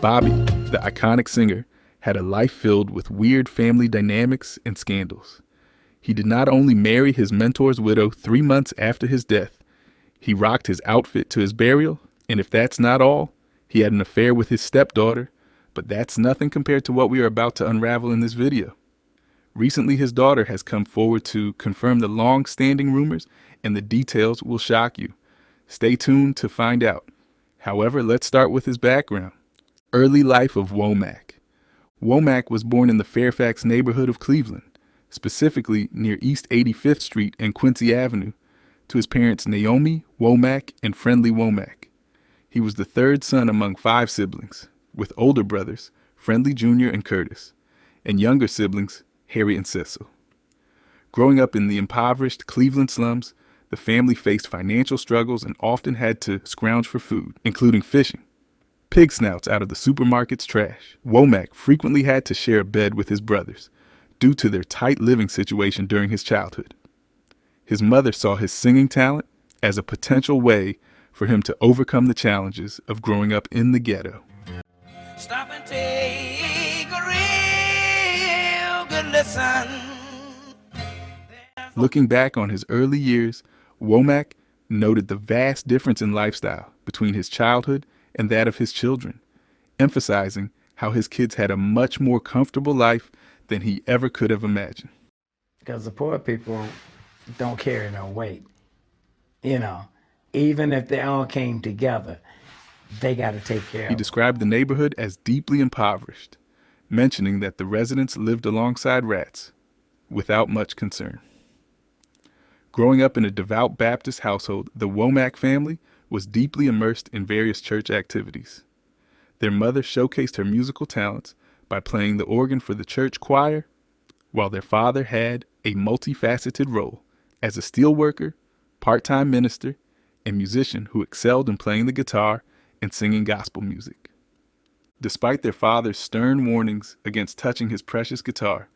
Bobby, the iconic singer, had a life filled with weird family dynamics and scandals. He did not only marry his mentor's widow 3 months after his death, he rocked his outfit to his burial, and if that's not all, he had an affair with his stepdaughter, but that's nothing compared to what we are about to unravel in this video. Recently, his daughter has come forward to confirm the long-standing rumors, and the details will shock you. Stay tuned to find out. However, let's start with his background. Early life of Womack. Womack was born in the Fairfax neighborhood of Cleveland, specifically near East 85th Street and Quincy Avenue, to his parents Naomi, Womack, and Friendly Womack. He was the third son among 5 siblings, with older brothers, Friendly Jr. and Curtis, and younger siblings, Harry and Cecil. Growing up in the impoverished Cleveland slums, the family faced financial struggles and often had to scrounge for food, including fishing. Pig snouts out of the supermarket's trash. Womack frequently had to share a bed with his brothers, due to their tight living situation during his childhood. His mother saw his singing talent as a potential way for him to overcome the challenges of growing up in the ghetto. Stop and take a real good listen. Looking back on his early years, Womack noted the vast difference in lifestyle between his childhood and that of his children, emphasizing how his kids had a much more comfortable life than he ever could have imagined. Because the poor people don't carry no weight. Even if they all came together, they got to take care of He them. described the neighborhood as deeply impoverished, mentioning that the residents lived alongside rats without much concern. Growing up in a devout Baptist household, the Womack family was deeply immersed in various church activities. Their mother showcased her musical talents by playing the organ for the church choir, while their father had a multifaceted role as a steelworker, part-time minister, and musician who excelled in playing the guitar and singing gospel music. Despite their father's stern warnings against touching his precious guitar,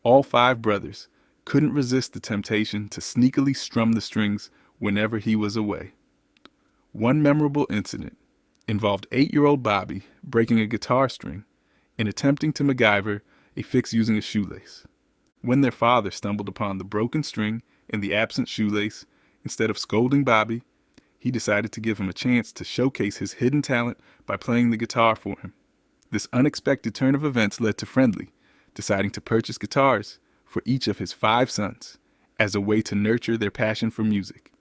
all 5 brothers couldn't resist the temptation to sneakily strum the strings whenever he was away. One memorable incident involved 8-year-old Bobby breaking a guitar string and attempting to MacGyver a fix using a shoelace. When their father stumbled upon the broken string and the absent shoelace, instead of scolding Bobby, he decided to give him a chance to showcase his hidden talent by playing the guitar for him. This unexpected turn of events led to Friendly deciding to purchase guitars for each of his 5 sons as a way to nurture their passion for music.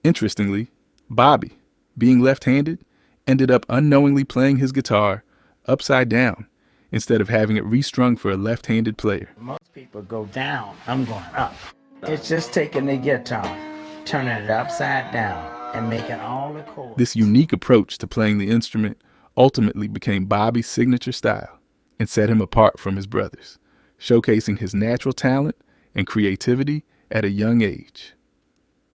Interestingly, Bobby, being left-handed, ended up unknowingly playing his guitar upside down instead of having it restrung for a left-handed player. Most people go down, I'm going up. It's just taking the guitar, turning it upside down, and making all the chords. This unique approach to playing the instrument ultimately became Bobby's signature style and set him apart from his brothers, showcasing his natural talent and creativity at a young age.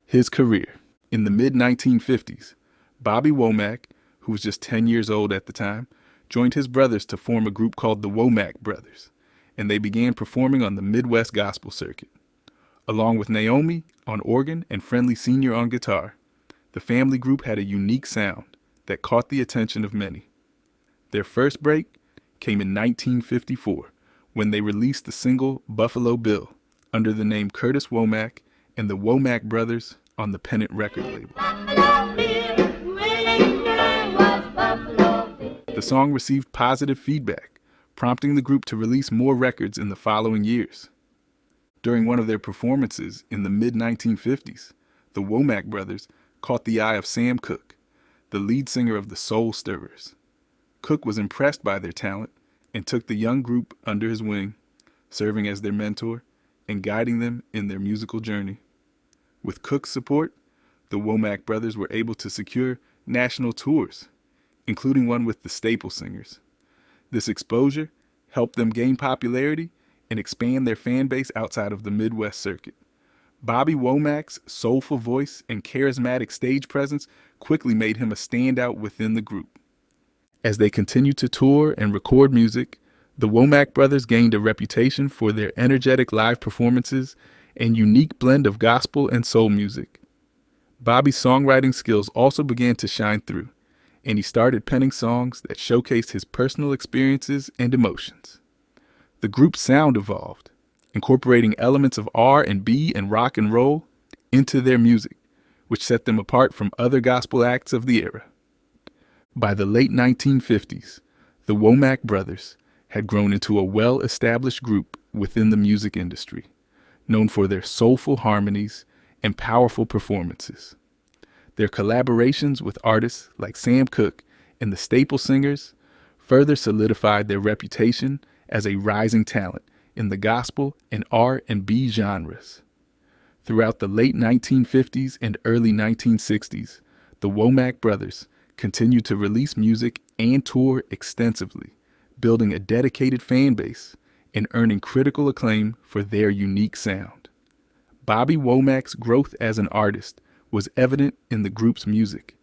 His career. In the mid-1950s, Bobby Womack, who was just 10 years old at the time, joined his brothers to form a group called the Womack Brothers, and they began performing on the Midwest gospel circuit. Along with Naomi on organ and Friendly Sr. on guitar, the family group had a unique sound that caught the attention of many. Their first break came in 1954 when they released the single Buffalo Bill under the name Curtis Womack and the Womack Brothers on the Pennant record label. The song received positive feedback, prompting the group to release more records in the following years. During one of their performances in the mid-1950s, the Womack brothers caught the eye of Sam Cooke, the lead singer of the Soul Stirrers. Cooke was impressed by their talent and took the young group under his wing, serving as their mentor and guiding them in their musical journey. With Cooke's support, the Womack brothers were able to secure national tours, including one with the Staple Singers. This exposure helped them gain popularity and expand their fan base outside of the Midwest circuit. Bobby Womack's soulful voice and charismatic stage presence quickly made him a standout within the group. As they continued to tour and record music, the Womack brothers gained a reputation for their energetic live performances and unique blend of gospel and soul music. Bobby's songwriting skills also began to shine through, and he started penning songs that showcased his personal experiences and emotions. The group's sound evolved, incorporating elements of R&B and rock and roll into their music, which set them apart from other gospel acts of the era. By the late 1950s, the Womack brothers had grown into a well-established group within the music industry, known for their soulful harmonies and powerful performances. Their collaborations with artists like Sam Cooke and the Staple Singers further solidified their reputation as a rising talent in the gospel and R&B genres. Throughout the late 1950s and early 1960s, the Womack brothers continued to release music and tour extensively, building a dedicated fan base and earning critical acclaim for their unique sound. Bobby Womack's growth as an artist was evident in the group's music,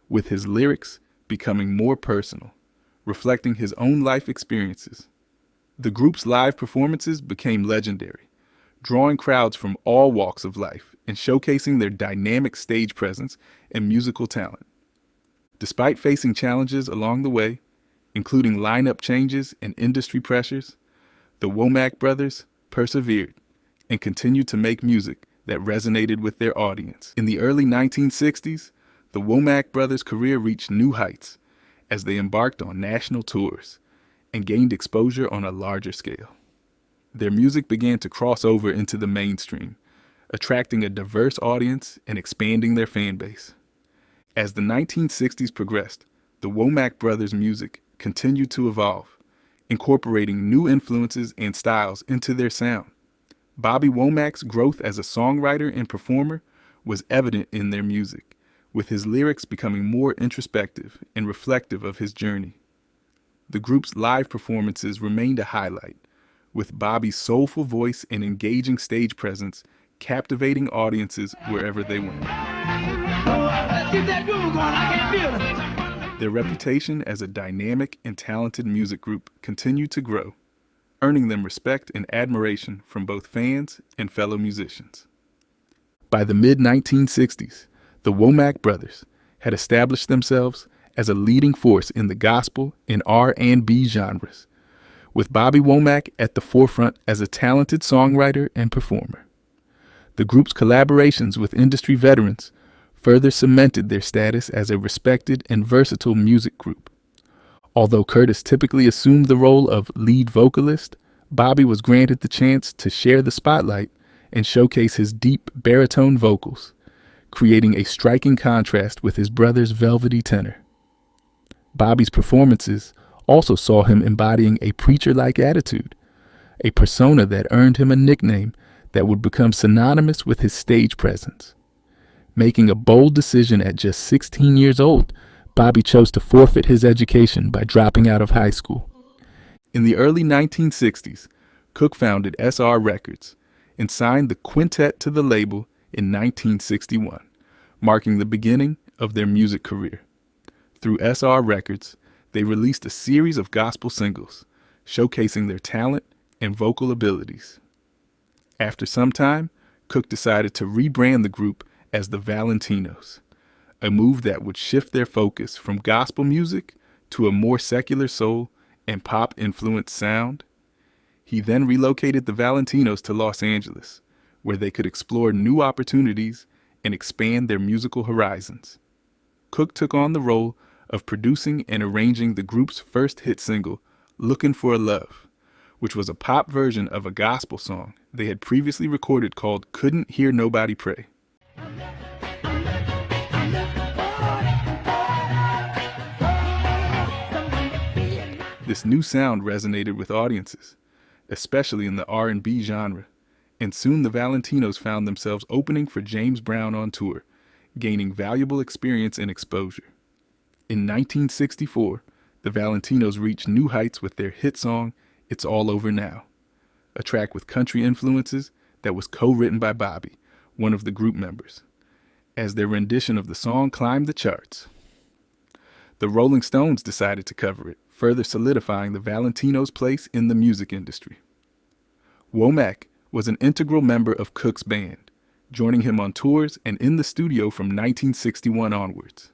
with his lyrics becoming more personal, reflecting his own life experiences. The group's live performances became legendary, drawing crowds from all walks of life and showcasing their dynamic stage presence and musical talent. Despite facing challenges along the way, including lineup changes and industry pressures, the Womack brothers persevered and continued to make music that resonated with their audience. In the early 1960s, the Womack brothers' career reached new heights as they embarked on national tours and gained exposure on a larger scale. Their music began to cross over into the mainstream, attracting a diverse audience and expanding their fan base. As the 1960s progressed, the Womack brothers' music continued to evolve, incorporating new influences and styles into their sound. Bobby Womack's growth as a songwriter and performer was evident in their music, with his lyrics becoming more introspective and reflective of his journey. The group's live performances remained a highlight, with Bobby's soulful voice and engaging stage presence captivating audiences wherever they went. Their reputation as a dynamic and talented music group continued to grow, earning them respect and admiration from both fans and fellow musicians. By the mid-1960s, the Womack brothers had established themselves as a leading force in the gospel and R&B genres, with Bobby Womack at the forefront as a talented songwriter and performer. The group's collaborations with industry veterans further cemented their status as a respected and versatile music group. Although Curtis typically assumed the role of lead vocalist, Bobby was granted the chance to share the spotlight and showcase his deep baritone vocals, creating a striking contrast with his brother's velvety tenor. Bobby's performances also saw him embodying a preacher-like attitude, a persona that earned him a nickname that would become synonymous with his stage presence. Making a bold decision at just 16 years old, Bobby chose to forfeit his education by dropping out of high school. In the early 1960s, Cooke founded SR Records and signed the quintet to the label in 1961, marking the beginning of their music career. Through SR Records, they released a series of gospel singles, showcasing their talent and vocal abilities. After some time, Cooke decided to rebrand the group as the Valentinos, a move that would shift their focus from gospel music to a more secular soul and pop-influenced sound. He then relocated the Valentinos to Los Angeles, where they could explore new opportunities and expand their musical horizons. Cooke took on the role of producing and arranging the group's first hit single, Lookin' for a Love, which was a pop version of a gospel song they had previously recorded called Couldn't Hear Nobody Pray. This new sound resonated with audiences, especially in the R&B genre, and soon the Valentinos found themselves opening for James Brown on tour, gaining valuable experience and exposure. In 1964, the Valentinos reached new heights with their hit song, It's All Over Now, a track with country influences that was co-written by Bobby, one of the group members, as their rendition of the song climbed the charts. The Rolling Stones decided to cover it, further solidifying the Valentinos' place in the music industry. Womack was an integral member of Cooke's band, joining him on tours and in the studio from 1961 onwards.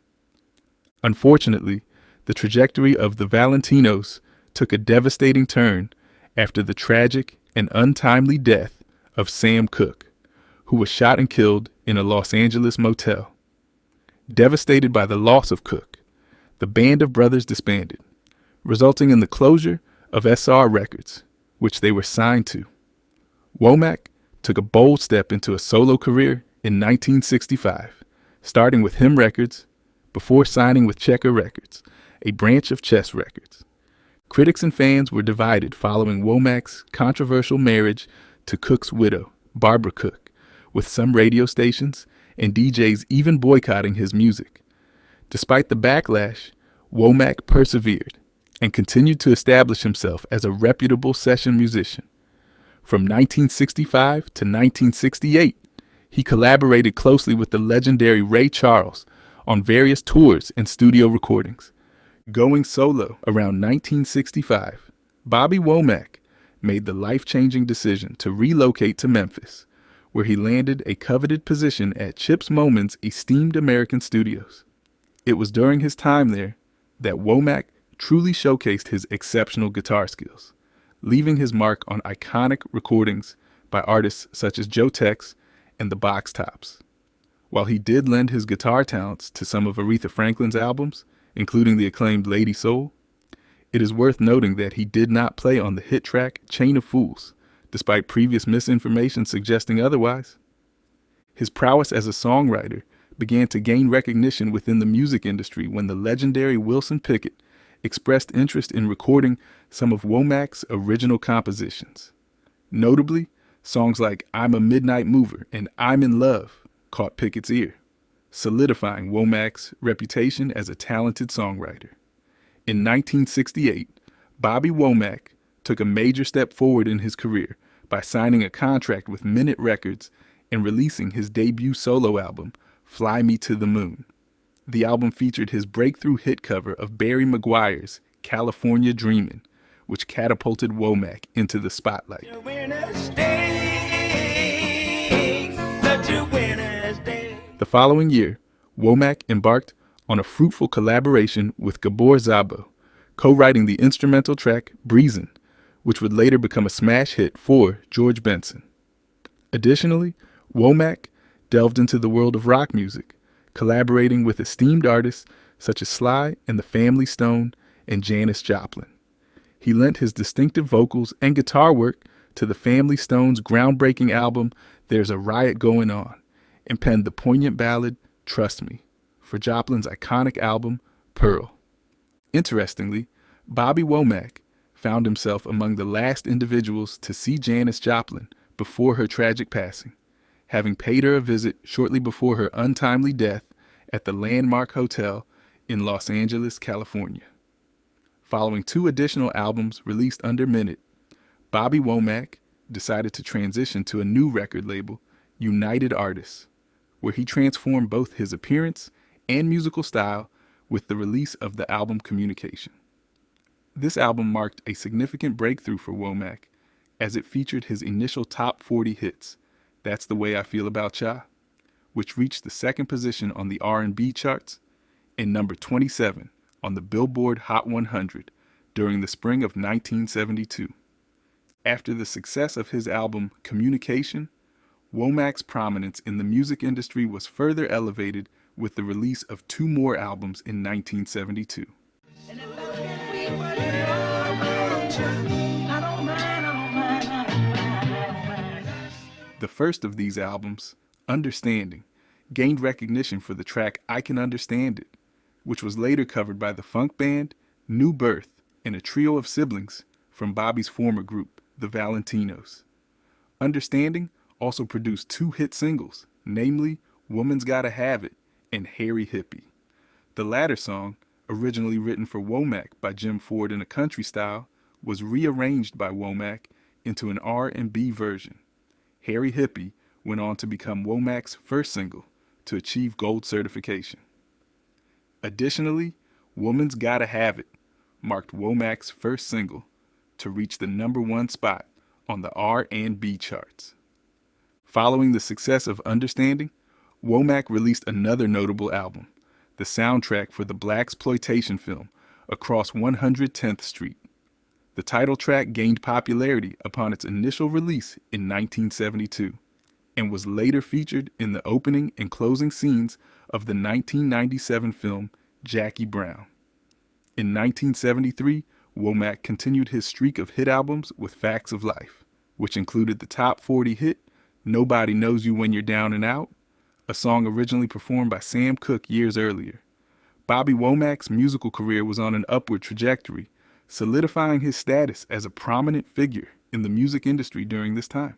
Unfortunately, The trajectory of the Valentinos took a devastating turn after the tragic and untimely death of Sam Cooke, who was shot and killed in a Los Angeles motel. Devastated by the loss of Cooke, the band of brothers disbanded, resulting in the closure of SR Records, which they were signed to. Womack took a bold step into a solo career in 1965, starting with Him Records before signing with Checker Records, a branch of Chess Records. Critics and fans were divided following Womack's controversial marriage to Cooke's widow, Barbara Cooke, with some radio stations and DJs even boycotting his music. Despite the backlash, Womack persevered and continued to establish himself as a reputable session musician. From 1965 to 1968, he collaborated closely with the legendary Ray Charles on various tours and studio recordings. Going solo around 1965, Bobby Womack made the life-changing decision to relocate to Memphis, where he landed a coveted position at Chips Moman's esteemed American studios. It was during his time there that Womack truly showcased his exceptional guitar skills, leaving his mark on iconic recordings by artists such as Joe Tex and the Box Tops. While he did lend his guitar talents to some of Aretha Franklin's albums, including the acclaimed Lady Soul, it is worth noting that he did not play on the hit track Chain of Fools, despite previous misinformation suggesting otherwise. His prowess as a songwriter began to gain recognition within the music industry when the legendary Wilson Pickett expressed interest in recording some of Womack's original compositions. Notably, songs like I'm a Midnight Mover and I'm in Love caught Pickett's ear, solidifying Womack's reputation as a talented songwriter. In 1968, Bobby Womack took a major step forward in his career by signing a contract with Minute Records and releasing his debut solo album, Fly Me to the Moon. The album featured his breakthrough hit cover of Barry McGuire's California Dreamin', which catapulted Womack into the spotlight. The following year, Womack embarked on a fruitful collaboration with Gabor Szabo, co-writing the instrumental track Breezin', which would later become a smash hit for George Benson. Additionally, Womack delved into the world of rock music, collaborating with esteemed artists such as Sly and the Family Stone and Janis Joplin. He lent his distinctive vocals and guitar work to the Family Stone's groundbreaking album There's a Riot Going On, and penned the poignant ballad Trust Me for Joplin's iconic album Pearl. Interestingly, Bobby Womack found himself among the last individuals to see Janis Joplin before her tragic passing, having paid her a visit shortly before her untimely death at the Landmark Hotel in Los Angeles, California. Following 2 additional albums released under Minute, Bobby Womack decided to transition to a new record label, United Artists, where he transformed both his appearance and musical style with the release of the album Communication. This album marked a significant breakthrough for Womack, as it featured his initial top 40 hits, That's the Way I Feel About Ya, which reached the 2nd position on the R&B charts and number 27 on the Billboard Hot 100 during the spring of 1972. After the success of his album Communication, Womack's prominence in the music industry was further elevated with the release of 2 more albums in 1972. The first of these albums, Understanding, gained recognition for the track I Can Understand It, which was later covered by the funk band New Birth and a trio of siblings from Bobby's former group, the Valentinos. Understanding also produced 2 hit singles, namely Woman's Gotta Have It and Harry Hippie. The latter song, originally written for Womack by Jim Ford in a country style, was rearranged by Womack into an R&B version. Harry Hippie went on to become Womack's first single to achieve gold certification. Additionally, Woman's Gotta Have It marked Womack's first single to reach the number 1 spot on the R&B charts. Following the success of Understanding, Womack released another notable album, the soundtrack for the blaxploitation film across 110th Street. The title track gained popularity upon its initial release in 1972 and was later featured in the opening and closing scenes of the 1997 film Jackie Brown. In 1973, Womack continued his streak of hit albums with Facts of Life, which included the top 40 hit Nobody Knows You When You're Down and Out, a song originally performed by Sam Cooke years earlier. Bobby Womack's musical career was on an upward trajectory, solidifying his status as a prominent figure in the music industry during this time.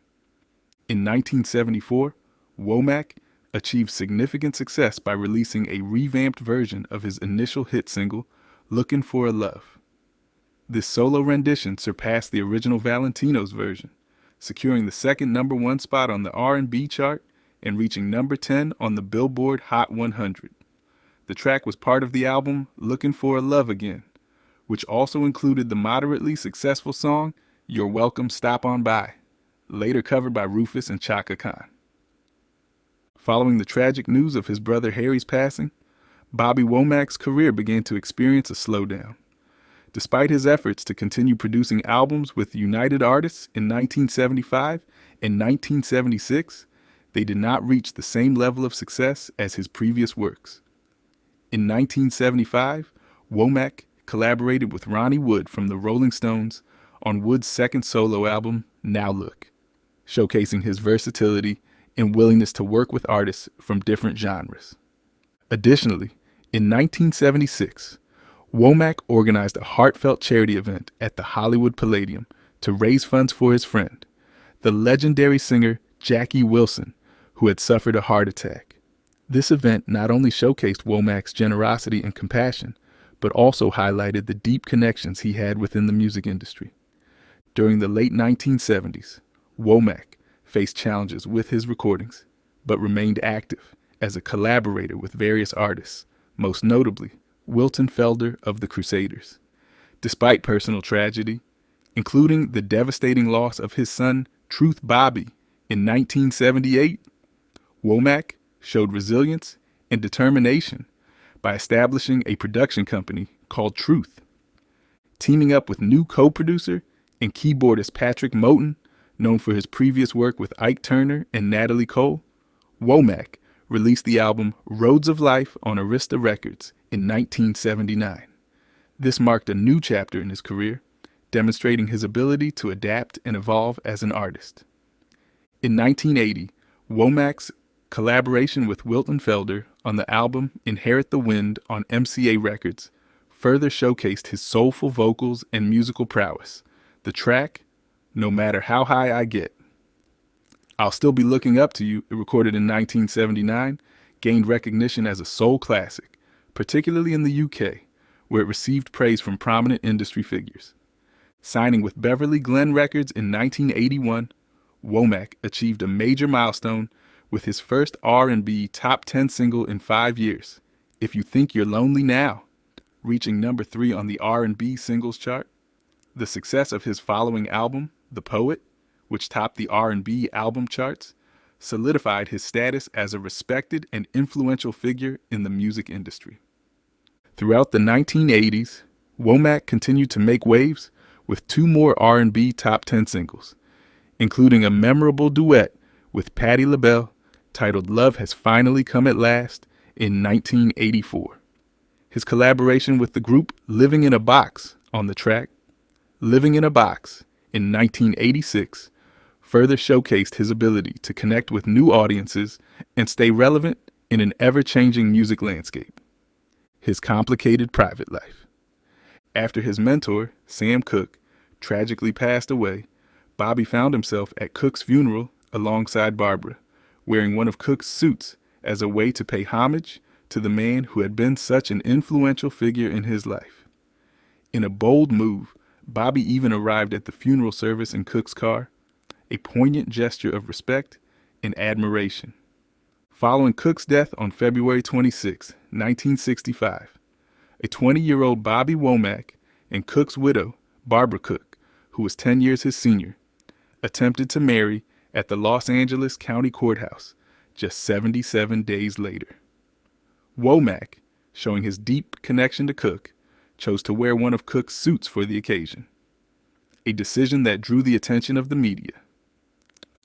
In 1974, Womack achieved significant success by releasing a revamped version of his initial hit single, Lookin' for a Love. This solo rendition surpassed the original Valentino's version, securing the second #1 spot on the R&B chart and reaching number 10 on the Billboard Hot 100. The track was part of the album Lookin' for a Love Again, which also included the moderately successful song You're Welcome Stop On By, later covered by Rufus and Chaka Khan. Following the tragic news of his brother Harry's passing, Bobby Womack's career began to experience a slowdown. Despite his efforts to continue producing albums with United Artists in 1975 and 1976, they did not reach the same level of success as his previous works. In 1975, Womack collaborated with Ronnie Wood from the Rolling Stones on Wood's second solo album, Now Look, showcasing his versatility and willingness to work with artists from different genres. Additionally, in 1976, Womack organized a heartfelt charity event at the Hollywood Palladium to raise funds for his friend, the legendary singer Jackie Wilson, who had suffered a heart attack. This event not only showcased Womack's generosity and compassion, but also highlighted the deep connections he had within the music industry. During the late 1970s, Womack faced challenges with his recordings, but remained active as a collaborator with various artists, most notably Wilton Felder of the Crusaders. Despite personal tragedy, including the devastating loss of his son Truth Bobby in 1978, Womack showed resilience and determination by establishing a production company called Truth. Teaming up with new co-producer and keyboardist Patrick Moten, known for his previous work with Ike Turner and Natalie Cole, Womack released the album Roads of Life on Arista Records in 1979. This marked a new chapter in his career, demonstrating his ability to adapt and evolve as an artist. In 1980, Womack's collaboration with Wilton Felder on the album Inherit the Wind on MCA Records further showcased his soulful vocals and musical prowess. The track, No Matter How High I Get. I'll Still Be Looking Up to You, recorded in 1979, gained recognition as a soul classic, particularly in the UK, where it received praise from prominent industry figures. Signing with Beverly Glen Records in 1981, Womack achieved a major milestone with his first R&B top 10 single in 5 years, If You Think You're Lonely Now, reaching number 3 on the R&B singles chart. The success of his following album, The Poet, which topped the R&B album charts, solidified his status as a respected and influential figure in the music industry. Throughout the 1980s, Womack continued to make waves with 2 more R&B top 10 singles, including a memorable duet with Patti LaBelle titled Love Has Finally Come at Last in 1984. His collaboration with the group Living in a Box on the track Living in a Box in 1986 further showcased his ability to connect with new audiences and stay relevant in an ever-changing music landscape. His complicated private life. After his mentor, Sam Cooke, tragically passed away, Bobby found himself at Cooke's funeral alongside Barbara, wearing one of Cooke's suits as a way to pay homage to the man who had been such an influential figure in his life. In a bold move, Bobby even arrived at the funeral service in Cooke's car, a poignant gesture of respect and admiration. Following Cooke's death on February 26, 1965, a 20-year-old Bobby Womack and Cooke's widow, Barbara Cooke, who was 10 years his senior, attempted to marry at the Los Angeles County Courthouse just 77 days later. Womack, showing his deep connection to Cooke, chose to wear one of Cook's suits for the occasion, a decision that drew the attention of the media.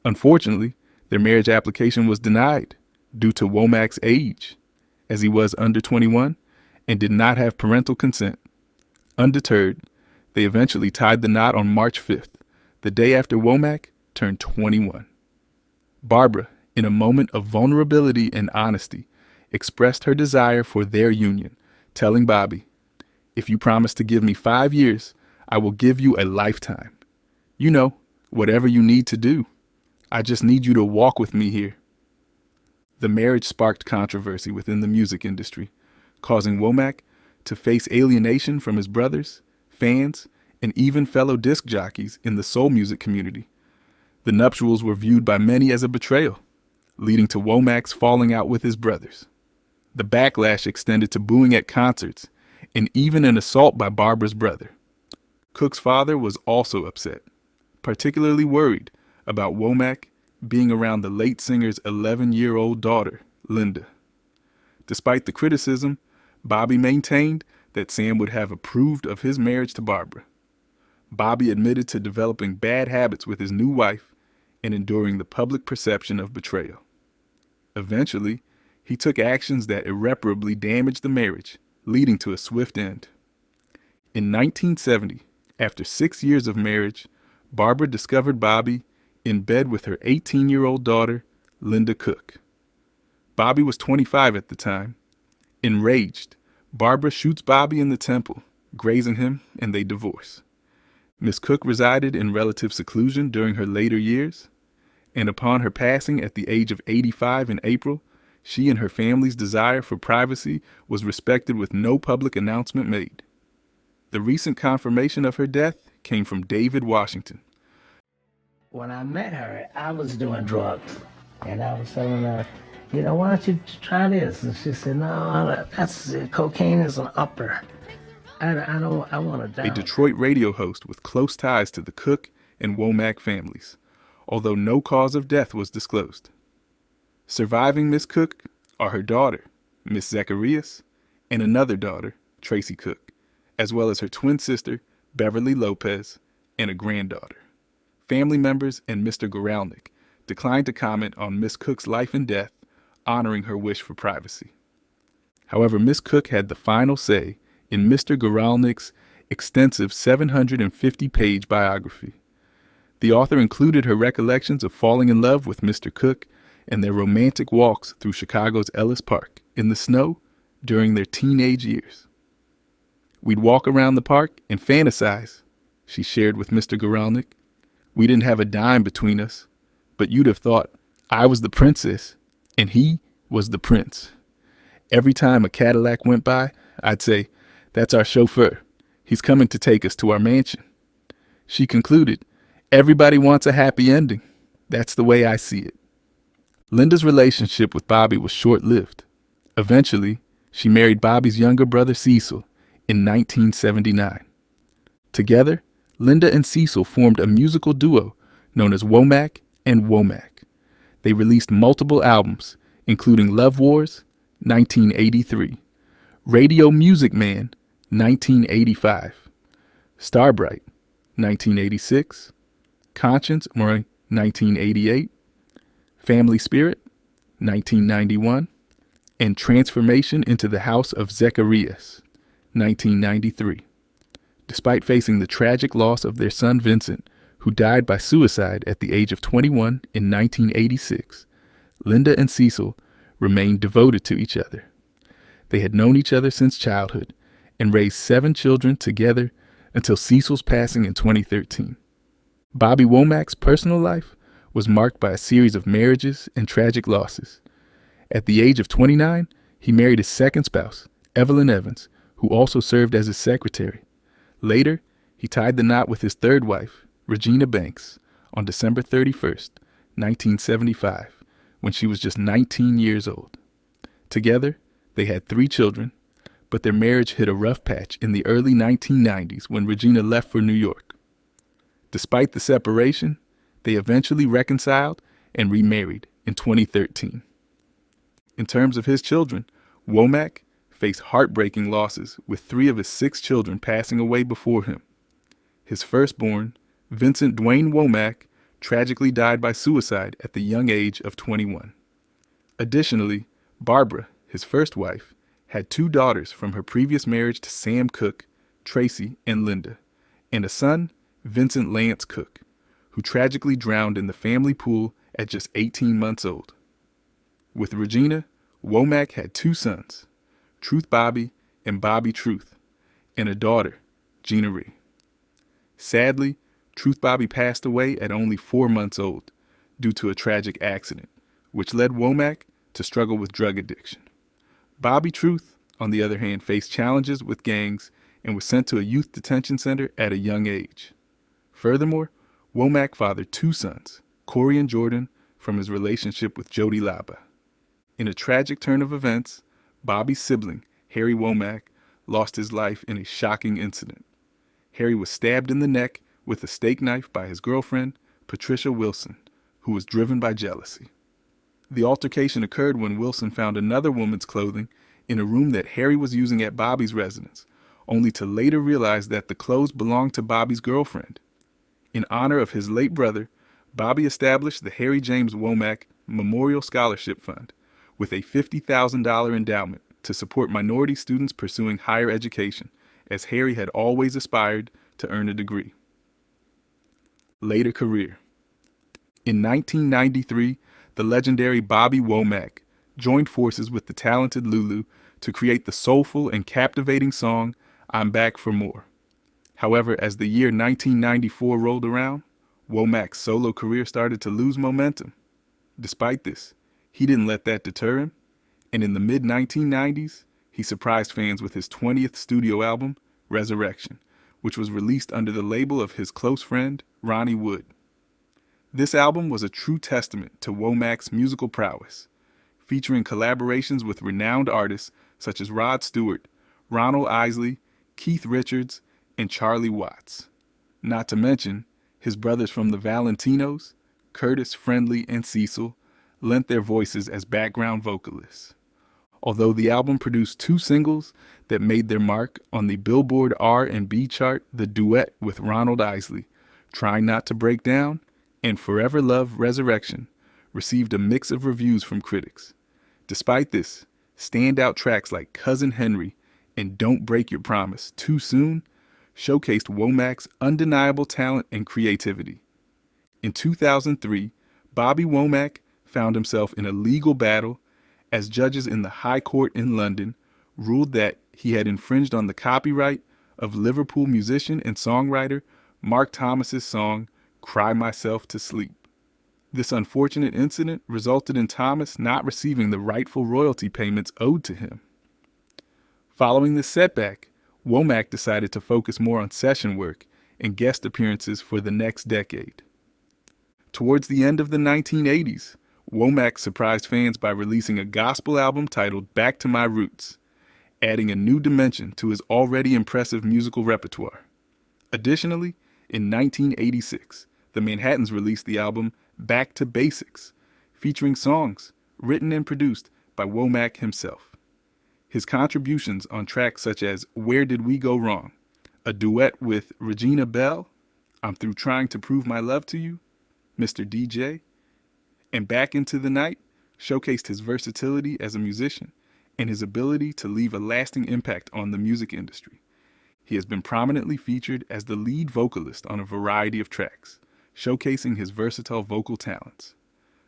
Unfortunately, their marriage application was denied due to Womack's age, as he was under 21 and did not have parental consent. Undeterred, they eventually tied the knot on March 5th, the day after Womack turned 21. Barbara, in a moment of vulnerability and honesty, expressed her desire for their union, telling Bobby, "If you promise to give me 5 years, I will give you a lifetime. You know, whatever you need to do. I just need you to walk with me here." The marriage sparked controversy within the music industry, causing Womack to face alienation from his brothers, fans, and even fellow disc jockeys in the soul music community. The nuptials were viewed by many as a betrayal, leading to Womack's falling out with his brothers. The backlash extended to booing at concerts and even an assault by Barbara's brother. Cook's father was also upset, particularly worried about Womack being around the late singer's 11-year-old daughter, Linda. Despite the criticism, Bobby maintained that Sam would have approved of his marriage to Barbara. Bobby admitted to developing bad habits with his new wife and enduring the public perception of betrayal. Eventually, he took actions that irreparably damaged the marriage, leading to a swift end. In 1970, after 6 years of marriage, Barbara discovered Bobby in bed with her 18-year-old daughter, Linda Cook. Bobby was 25 at the time. Enraged, Barbara shoots Bobby in the temple, grazing him, and they divorce. Miss Cook resided in relative seclusion during her later years, and upon her passing at the age of 85 in April, she and her family's desire for privacy was respected with no public announcement made. The recent confirmation of her death came from David Washington. When I met her, I was doing drugs, and I was telling her, why don't you try this? And she said, no, that's cocaine is an upper. I want to die. A Detroit radio host with close ties to the Cook and Womack families, although no cause of death was disclosed. Surviving Miss Cook are her daughter, Miss Zacharias, and another daughter, Tracy Cook, as well as her twin sister, Beverly Lopez, and a granddaughter. Family members and Mr. Goralnik declined to comment on Miss Cook's life and death, honoring her wish for privacy. However, Miss Cook had the final say in Mr. Goralnik's extensive 750-page biography. The author included her recollections of falling in love with Mr. Cook and their romantic walks through Chicago's Ellis Park in the snow during their teenage years. "We'd walk around the park and fantasize," she shared with Mr. Goralnik. "We didn't have a dime between us, but you'd have thought I was the princess and he was the prince. Every time a Cadillac went by, I'd say, 'That's our chauffeur. He's coming to take us to our mansion.'" She concluded, "Everybody wants a happy ending. That's the way I see it." Linda's relationship with Bobby was short-lived. Eventually, she married Bobby's younger brother Cecil in 1979. Together, Linda and Cecil formed a musical duo known as Womack and Womack. They released multiple albums, including Love Wars, 1983, Radio Music Man, 1985, Starbright, 1986, Conscience, 1988, Family Spirit, 1991, and Transformation into the House of Zacharias, 1993. Despite facing the tragic loss of their son Vincent, who died by suicide at the age of 21 in 1986, Linda and Cecil remained devoted to each other. They had known each other since childhood and raised 7 children together until Cecil's passing in 2013. Bobby Womack's personal life was marked by a series of marriages and tragic losses. At the age of 29, he married his second spouse, Evelyn Evans, who also served as his secretary. Later, he tied the knot with his third wife, Regina Banks, on December 31st, 1975, when she was just 19 years old. Together, they had 3 children, but their marriage hit a rough patch in the early 1990s when Regina left for New York. Despite the separation, they eventually reconciled and remarried in 2013. In terms of his children, Womack faced heartbreaking losses, with 3 of his 6 children passing away before him. His firstborn, Vincent Dwayne Womack, tragically died by suicide at the young age of 21. Additionally, Barbara, his first wife, had 2 daughters from her previous marriage to Sam Cooke, Tracy, and Linda, and a son, Vincent Lance Cooke, who tragically drowned in the family pool at just 18 months old. With Regina, Womack had 2 sons, Truth Bobby and Bobby Truth, and a daughter, Gina Ree. Sadly, Truth Bobby passed away at only 4 months old due to a tragic accident, which led Womack to struggle with drug addiction. Bobby Truth, on the other hand, faced challenges with gangs and was sent to a youth detention center at a young age. Furthermore, Womack fathered 2 sons, Corey and Jordan, from his relationship with Jody Laba. In a tragic turn of events, Bobby's sibling, Harry Womack, lost his life in a shocking incident. Harry was stabbed in the neck with a steak knife by his girlfriend, Patricia Wilson, who was driven by jealousy. The altercation occurred when Wilson found another woman's clothing in a room that Harry was using at Bobby's residence, only to later realize that the clothes belonged to Bobby's girlfriend. In honor of his late brother, Bobby established the Harry James Womack Memorial Scholarship Fund with a $50,000 endowment to support minority students pursuing higher education, as Harry had always aspired to earn a degree. Later career. In 1993, the legendary Bobby Womack joined forces with the talented Lulu to create the soulful and captivating song, I'm Back for More. However, as the year 1994 rolled around, Womack's solo career started to lose momentum. Despite this, he didn't let that deter him, and in the mid-1990s, he surprised fans with his 20th studio album, Resurrection, which was released under the label of his close friend, Ronnie Wood. This album was a true testament to Womack's musical prowess, featuring collaborations with renowned artists such as Rod Stewart, Ronald Isley, Keith Richards, and Charlie Watts. Not to mention, his brothers from the Valentinos, Curtis, Friendly, and Cecil, lent their voices as background vocalists. Although the album produced 2 singles that made their mark on the Billboard R&B chart, the duet with Ronald Isley, Trying Not to Break Down, and Forever Love Resurrection, received a mix of reviews from critics. Despite this, standout tracks like Cousin Henry and Don't Break Your Promise Too Soon showcased Womack's undeniable talent and creativity. In 2003, Bobby Womack found himself in a legal battle as judges in the High Court in London ruled that he had infringed on the copyright of Liverpool musician and songwriter Mark Thomas's song, Cry Myself to Sleep. This unfortunate incident resulted in Thomas not receiving the rightful royalty payments owed to him. Following this setback, Womack decided to focus more on session work and guest appearances for the next decade. Towards the end of the 1980s, Womack surprised fans by releasing a gospel album titled Back to My Roots, adding a new dimension to his already impressive musical repertoire. Additionally, in 1986, the Manhattans released the album Back to Basics, featuring songs written and produced by Womack himself. His contributions on tracks such as Where Did We Go Wrong, a duet with Regina Belle, I'm Through Trying to Prove My Love to You, Mr. DJ, and Back Into the Night showcased his versatility as a musician and his ability to leave a lasting impact on the music industry. He has been prominently featured as the lead vocalist on a variety of tracks, showcasing his versatile vocal talents.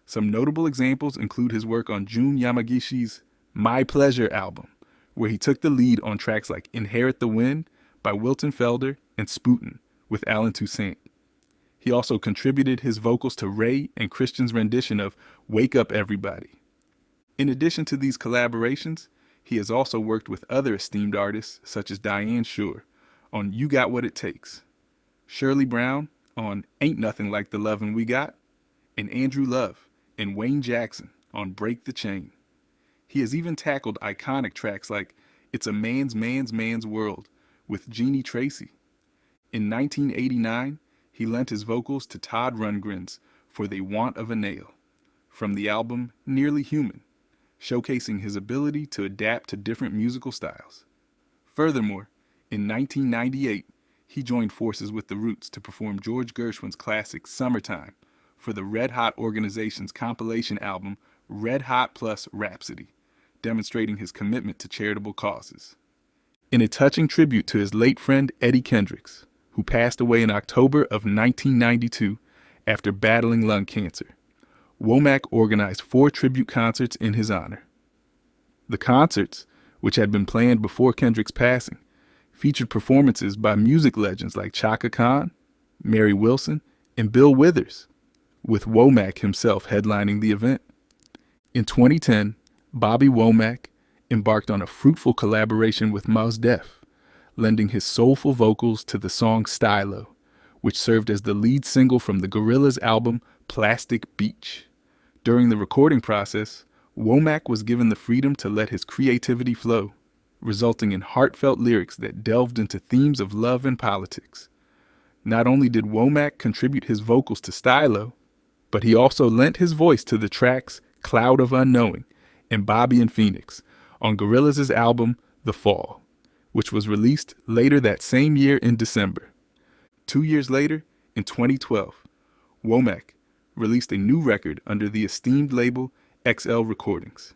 Some notable examples include his work on Jun Yamagishi's My Pleasure album, where he took the lead on tracks like Inherit the Wind by Wilton Felder and Spootin' with Alan Toussaint. He also contributed his vocals to Ray and Christian's rendition of Wake Up Everybody. In addition to these collaborations, he has also worked with other esteemed artists such as Diane Shore on You Got What It Takes, Shirley Brown on Ain't Nothing Like the Lovin' We Got, and Andrew Love and Wayne Jackson on Break the Chain. He has even tackled iconic tracks like It's a Man's World with Jeannie Tracy. In 1989, he lent his vocals to Todd Rundgren's For the Want of a Nail, from the album Nearly Human, showcasing his ability to adapt to different musical styles. Furthermore, in 1998, he joined forces with the Roots to perform George Gershwin's classic Summertime for the Red Hot organization's compilation album Red Hot Plus Rhapsody, demonstrating his commitment to charitable causes. In a touching tribute to his late friend Eddie Kendricks, who passed away in October of 1992 after battling lung cancer, Womack organized 4 tribute concerts in his honor. The concerts, which had been planned before Kendrick's passing, featured performances by music legends like Chaka Khan, Mary Wilson, and Bill Withers, with Womack himself headlining the event. In 2010, Bobby Womack embarked on a fruitful collaboration with Mos Def, lending his soulful vocals to the song Stylo, which served as the lead single from the Gorillaz album Plastic Beach. During the recording process, Womack was given the freedom to let his creativity flow, resulting in heartfelt lyrics that delved into themes of love and politics. Not only did Womack contribute his vocals to Stylo, but he also lent his voice to the tracks Cloud of Unknowing and Bobby and Phoenix on Gorillaz' album The Fall, which was released later that same year in December. 2 years later, in 2012, Womack released a new record under the esteemed label XL Recordings.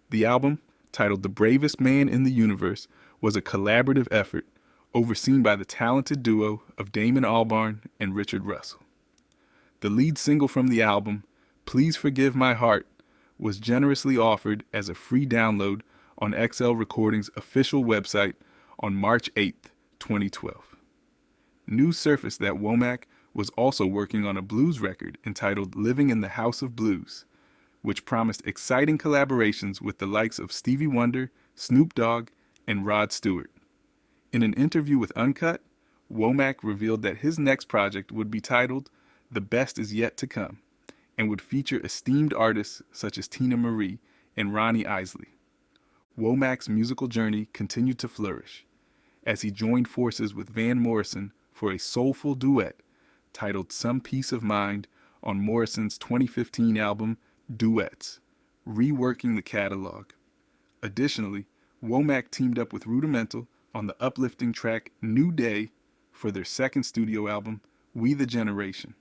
The album, titled The Bravest Man in the Universe, was a collaborative effort overseen by the talented duo of Damon Albarn and Richard Russell. The lead single from the album, Please Forgive My Heart, was generously offered as a free download on XL Recordings' official website on March 8, 2012. News surfaced that Womack was also working on a blues record entitled Living in the House of Blues, which promised exciting collaborations with the likes of Stevie Wonder, Snoop Dogg, and Rod Stewart. In an interview with Uncut, Womack revealed that his next project would be titled The Best Is Yet to Come, and would feature esteemed artists such as Tina Marie and Ronnie Isley. Womack's musical journey continued to flourish as he joined forces with Van Morrison for a soulful duet titled Some Peace of Mind on Morrison's 2015 album Duets, reworking the catalog. Additionally, Womack teamed up with Rudimental on the uplifting track New Day for their second studio album, We the Generation.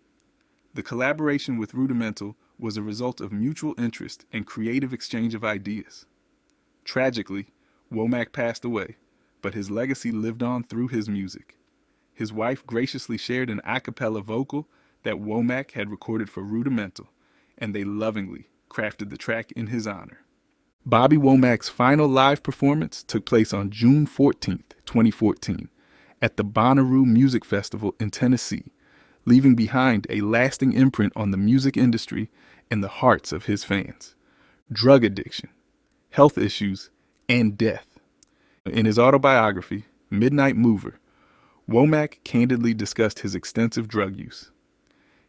The collaboration with Rudimental was a result of mutual interest and creative exchange of ideas. Tragically, Womack passed away, but his legacy lived on through his music. His wife graciously shared an a cappella vocal that Womack had recorded for Rudimental, and they lovingly crafted the track in his honor. Bobby Womack's final live performance took place on June 14, 2014, at the Bonnaroo Music Festival in Tennessee, leaving behind a lasting imprint on the music industry and the hearts of his fans. Drug addiction, health issues, and death. In his autobiography, Midnight Mover, Womack candidly discussed his extensive drug use.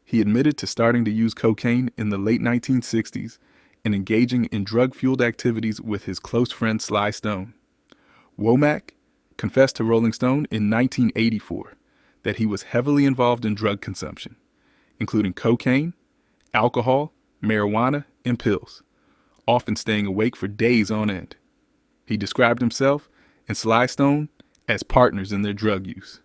He admitted to starting to use cocaine in the late 1960s and engaging in drug-fueled activities with his close friend Sly Stone. Womack confessed to Rolling Stone in 1984 that he was heavily involved in drug consumption, including cocaine, alcohol, marijuana, and pills, often staying awake for days on end. He described himself and Sly Stone as partners in their drug use.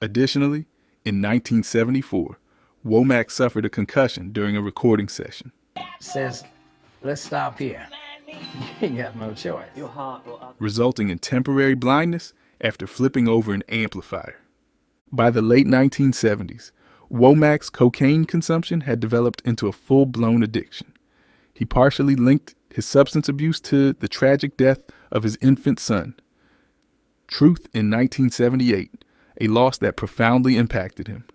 Additionally, in 1974, Womack suffered a concussion during a recording session. Says, let's stop here. You got no choice. Resulting in temporary blindness after flipping over an amplifier. By the late 1970s, Womack's cocaine consumption had developed into a full-blown addiction. He partially linked his substance abuse to the tragic death of his infant son, Truth, in 1978, a loss that profoundly impacted him.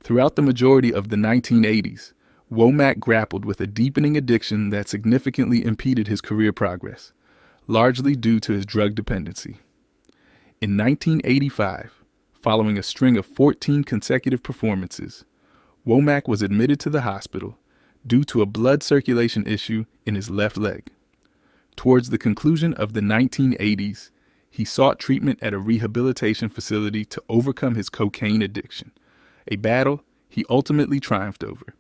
Throughout the majority of the 1980s, Womack grappled with a deepening addiction that significantly impeded his career progress, largely due to his drug dependency. In 1985, following a string of 14 consecutive performances, Womack was admitted to the hospital due to a blood circulation issue in his left leg. Towards the conclusion of the 1980s, he sought treatment at a rehabilitation facility to overcome his cocaine addiction, a battle he ultimately triumphed over.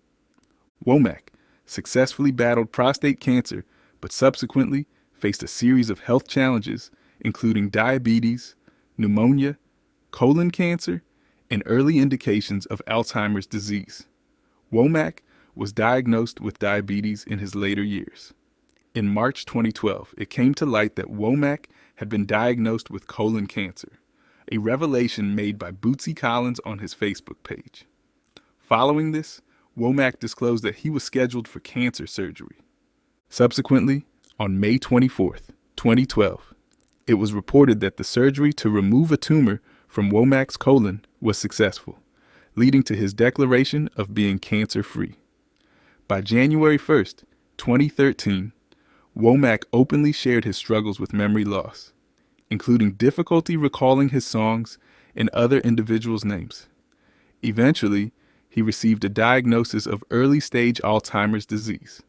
Womack successfully battled prostate cancer but subsequently faced a series of health challenges, including diabetes, pneumonia, colon cancer, and early indications of Alzheimer's disease. Womack was diagnosed with diabetes in his later years. In March 2012, it came to light that Womack had been diagnosed with colon cancer, a revelation made by Bootsy Collins on his Facebook page. Following this, Womack disclosed that he was scheduled for cancer surgery. Subsequently, on May 24, 2012, it was reported that the surgery to remove a tumor from Womack's colon was successful, leading to his declaration of being cancer-free. By January 1st, 2013, Womack openly shared his struggles with memory loss, including difficulty recalling his songs and other individuals' names. Eventually, he received a diagnosis of early-stage Alzheimer's disease.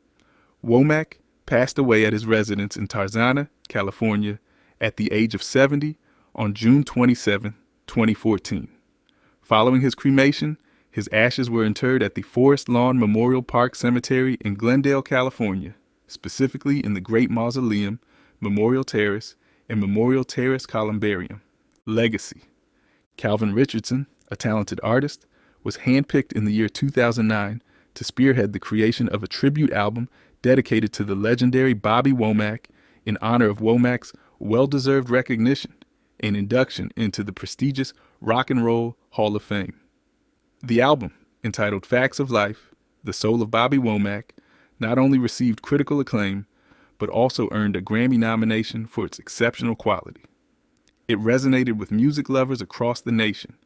Womack passed away at his residence in Tarzana, California, at the age of 70 on June 27, 2014. Following his cremation, his ashes were interred at the Forest Lawn Memorial Park Cemetery in Glendale, California, specifically in the Great Mausoleum, Memorial Terrace, and Memorial Terrace Columbarium. Legacy. Calvin Richardson, a talented artist, was handpicked in the year 2009 to spearhead the creation of a tribute album dedicated to the legendary Bobby Womack in honor of Womack's well-deserved recognition and induction into the prestigious Rock and Roll Hall of Fame. The album, entitled Facts of Life, The Soul of Bobby Womack, not only received critical acclaim, but also earned a Grammy nomination for its exceptional quality. It resonated with music lovers across the nation,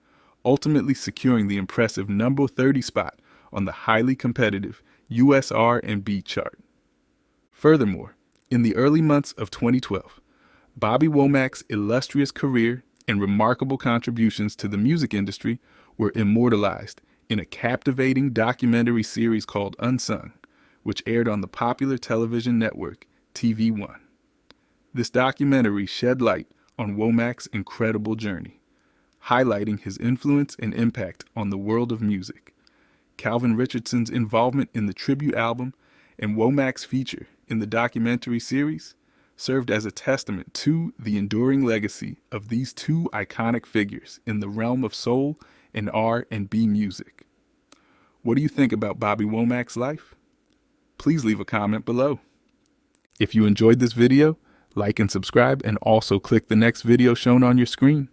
ultimately securing the impressive number 30 spot on the highly competitive US R&B chart. Furthermore, in the early months of 2012, Bobby Womack's illustrious career and remarkable contributions to the music industry were immortalized in a captivating documentary series called Unsung, which aired on the popular television network TV One. This documentary shed light on Womack's incredible journey, highlighting his influence and impact on the world of music. Calvin Richardson's involvement in the tribute album and Womack's feature in the documentary series served as a testament to the enduring legacy of these two iconic figures in the realm of soul and R&B music. What do you think about Bobby Womack's life? Please leave a comment below. If you enjoyed this video, like and subscribe, and also click the next video shown on your screen.